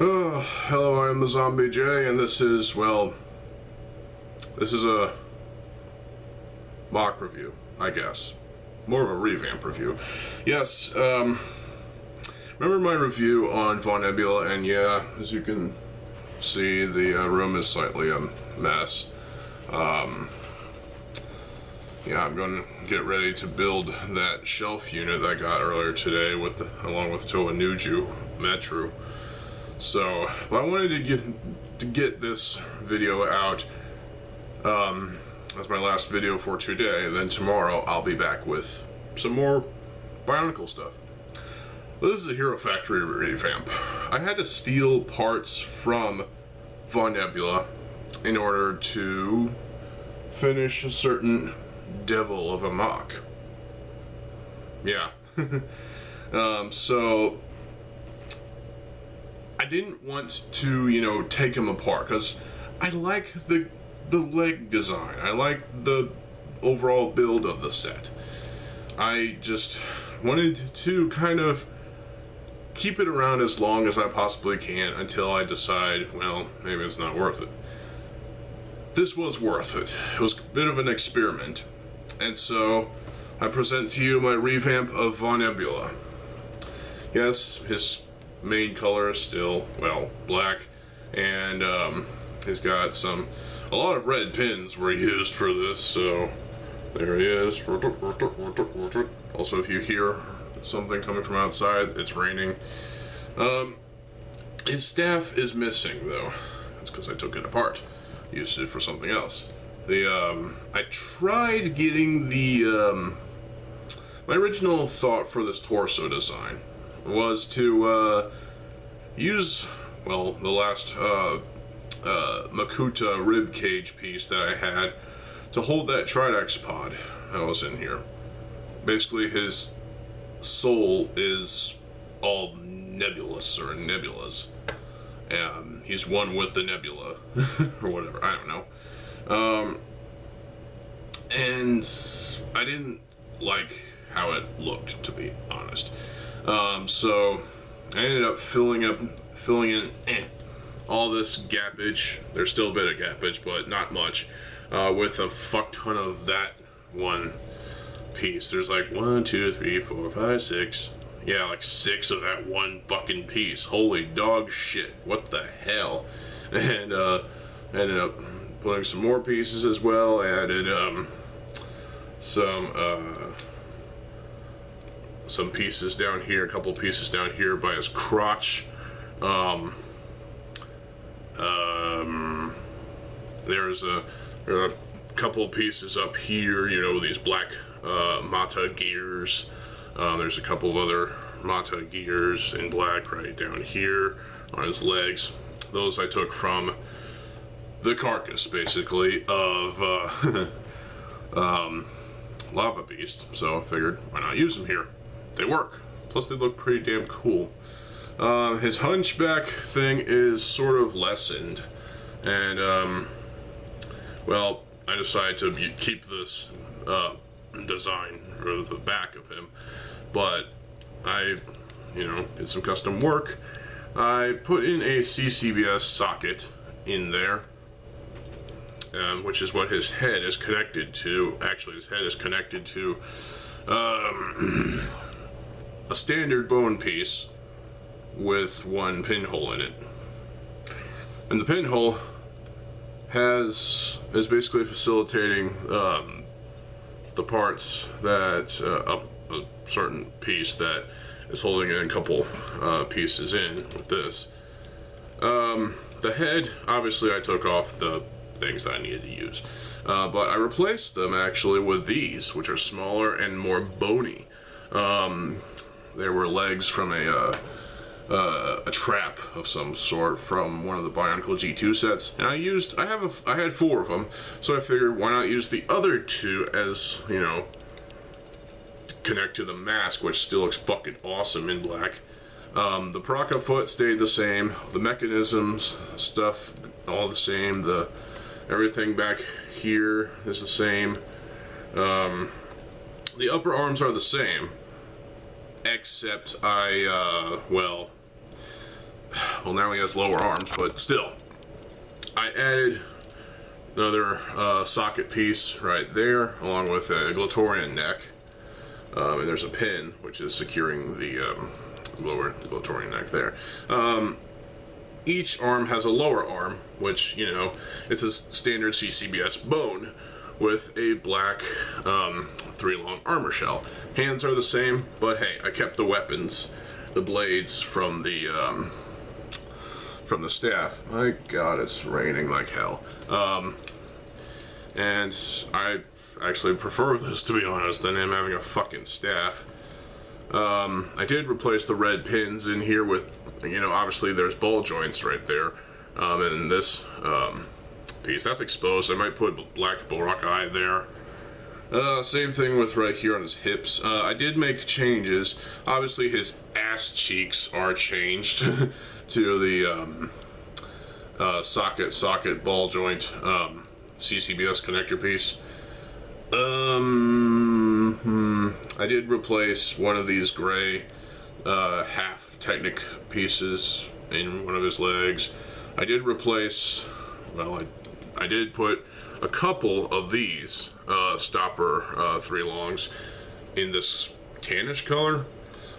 Oh, hello, I am TheZOMBIEJ, and this is, well, this is a mock review, I guess. More of a revamp review. Yes, remember my review on Nebula, and yeah, as you can see, the room is slightly a mess. Yeah, I'm going to get ready to build that shelf unit that I got earlier today along with TheZOMBIEJ Metro. So, but I wanted to get this video out as my last video for today, and then tomorrow I'll be back with some more Bionicle stuff. This is a Hero Factory revamp. I had to steal parts from Nebula in order to finish a certain devil of a MOC. Yeah. So I didn't want to, take him apart, because I like the leg design. I like the overall build of the set. I just wanted to kind of keep it around as long as I possibly can until I decide, well, maybe it's not worth it. This was worth it. It was a bit of an experiment. And so I present to you my revamp of Nebula. Yes, his main color is still, well, black, and he's got a lot of red pins were used for this, so there he is. Also, if you hear something coming from outside, it's raining. His staff is missing, though. That's because I took it apart, used it for something else. I tried getting my original thought for this torso design was to use, well, the last Makuta rib cage piece that I had to hold that Tridex pod that was in here. Basically, his soul is all nebulous, or nebulas. He's one with the nebula, or whatever, I don't know. And I didn't like how it looked, to be honest. So I ended up filling in all this gappage. There's still a bit of gappage, but not much, with a fuck ton of that one piece. There's like 1, 2, 3, 4, 5, 6. Yeah, like 6 of that one fucking piece. Holy dog shit. What the hell? And ended up putting some more pieces as well. Added some pieces down here, a couple pieces down here by his crotch. There are a couple of pieces up here, these black Mata gears. There's a couple of other Mata gears in black right down here on his legs. Those I took from the carcass, basically, of Lava Beast, so I figured, why not use them here? They work. Plus, they look pretty damn cool. His hunchback thing is sort of lessened, and, well, I decided to keep this design for the back of him, but I, did some custom work. I put in a CCBS socket in there, which is what his head is connected to. Actually, his head is connected to a standard bone piece with one pinhole in it. And the pinhole is basically facilitating the parts that a certain piece that is holding in a couple pieces in with this. The head, obviously I took off the things that I needed to use, but I replaced them actually with these, which are smaller and more bony. They were legs from a trap of some sort from one of the Bionicle G2 sets, and I had 4 of them, so I figured why not use the other 2 as, connect to the mask, which still looks fucking awesome in black. The Praka foot stayed the same, the mechanisms stuff all the same, everything back here is the same. The upper arms are the same, except well, well, now he has lower arms, but still. I added another socket piece right there, along with a Glatorian neck. And there's a pin, which is securing the lower Glatorian neck there. Each arm has a lower arm, which, you know, it's a standard CCBS bone with a black 3-long armor shell. Hands are the same, but hey, I kept the weapons, the blades from the staff. My God, it's raining like hell. And I actually prefer this, to be honest, than him having a fucking staff. I did replace the red pins in here with, you know, obviously there's ball joints right there. And this piece, that's exposed. I might put black Borak eye there. Same thing with right here on his hips. I did make changes. Obviously his ass cheeks are changed to the socket ball joint CCBS connector piece. I did replace one of these gray half Technic pieces in one of his legs. I did replace, well, I did put a couple of these stopper 3-longs in this tannish color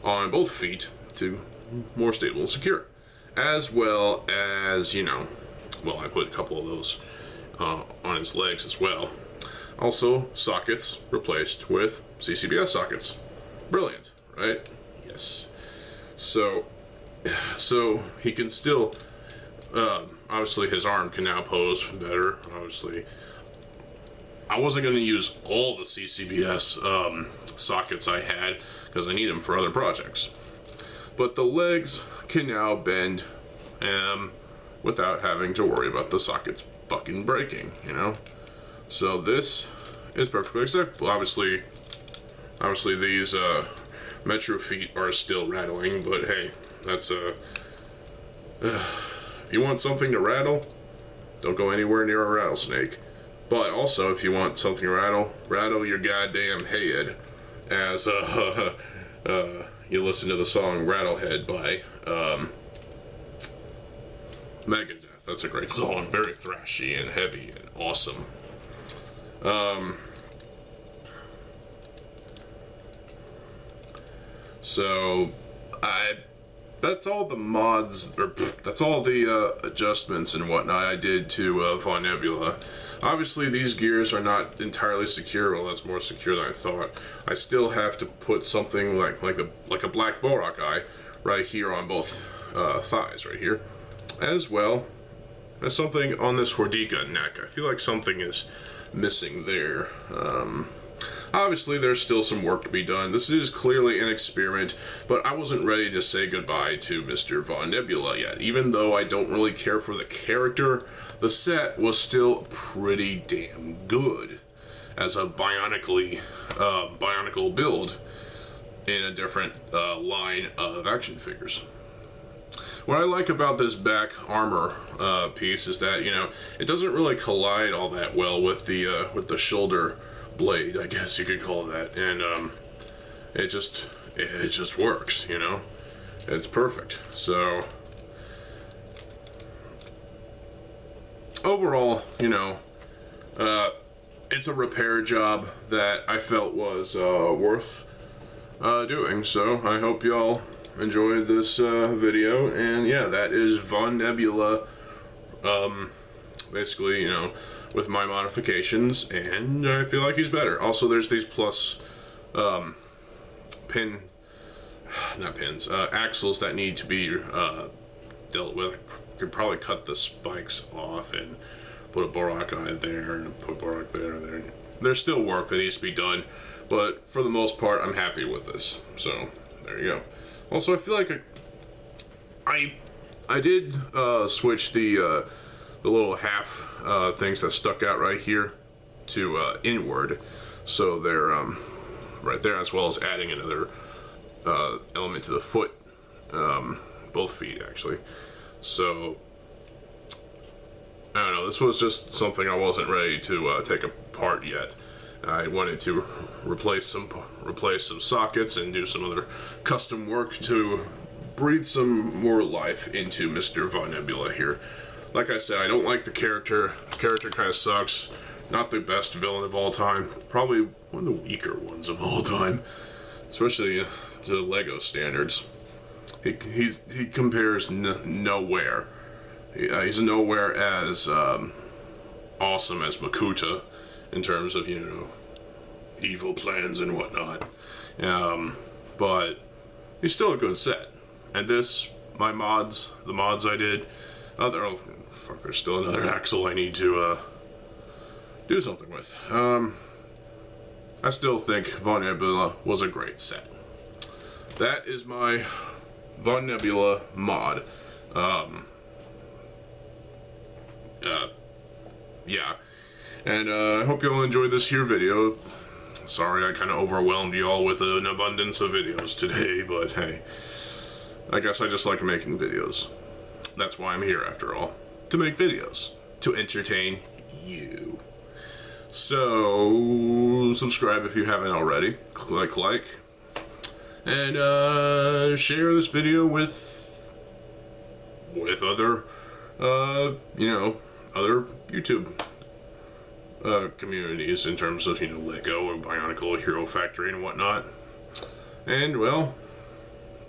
on both feet to more stable and secure, as well as, you know, well, I put a couple of those on his legs as well. Also, sockets replaced with CCBS sockets. Brilliant, right? Yes. So he can still, obviously his arm can now pose better. Obviously, I wasn't going to use all the CCBS sockets I had because I need them for other projects. But the legs can now bend without having to worry about the sockets fucking breaking, you know? So this is perfectly acceptable. Obviously these Metro feet are still rattling, but hey, that's if you want something to rattle, don't go anywhere near a rattlesnake. But also, if you want something to rattle your goddamn head, as you listen to the song Rattlehead by Megadeth. That's a great song, very thrashy and heavy and awesome. So that's all the mods, or that's all the adjustments and whatnot I did to Von Nebula. Obviously these gears are not entirely secure. Well, that's more secure than I thought. I still have to put something like a black Borak eye right here on both thighs right here, as well as something on this Hordika neck. I feel like something is missing there. Obviously there's still some work to be done. This is clearly an experiment, but I wasn't ready to say goodbye to Mr. Von Nebula yet. Even though I don't really care for the character, the set was still pretty damn good as a bionicle build in a different line of action figures. What I like about this back armor piece is that, you know, it doesn't really collide all that well with the shoulder blade, I guess you could call it that, and it just works, you know. It's perfect. So overall, you know, it's a repair job that I felt was worth doing. So I hope y'all enjoyed this video, and yeah, that is Von Nebula, basically, you know, with my modifications, and I feel like he's better. Also, there's these plus axles that need to be dealt with. I could probably cut the spikes off and put a Borak eye there and put Borak there. There's still work that needs to be done, but for the most part, I'm happy with this. So there you go. Also, I feel like I did switch the little half things that stuck out right here to inward, so they're right there, as well as adding another element to the foot, both feet actually. So I don't know, this was just something I wasn't ready to take apart yet. I wanted to replace some sockets and do some other custom work to breathe some more life into Mr. Von Nebula here. Like I said, I don't like the character. The character kind of sucks. Not the best villain of all time. Probably one of the weaker ones of all time. Especially to Lego standards. He compares nowhere. He's nowhere as awesome as Makuta in terms of, you know, evil plans and whatnot. But he's still a good set. And this, the mods I did, there's still another Axel I need to do something with. I still think Von Nebula was a great set. That is my Von Nebula mod. Yeah. And I hope you all enjoyed this here video. Sorry I kind of overwhelmed you all with an abundance of videos today, but hey, I guess I just like making videos. That's why I'm here, after all. To make videos. To entertain you. So, subscribe if you haven't already. Click like. And share this video with other, you know, other YouTube communities in terms of, you know, Lego or Bionicle, Hero Factory and whatnot. And, well,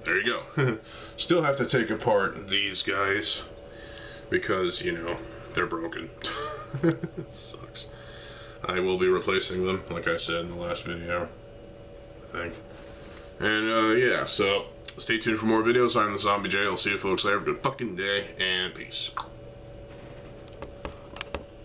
there you go. Still have to take apart these guys because, you know, they're broken. It sucks. I will be replacing them, like I said in the last video, I think. And, yeah, so stay tuned for more videos. I'm TheZOMBIEJ. I'll see you folks later. Have a good fucking day, and peace.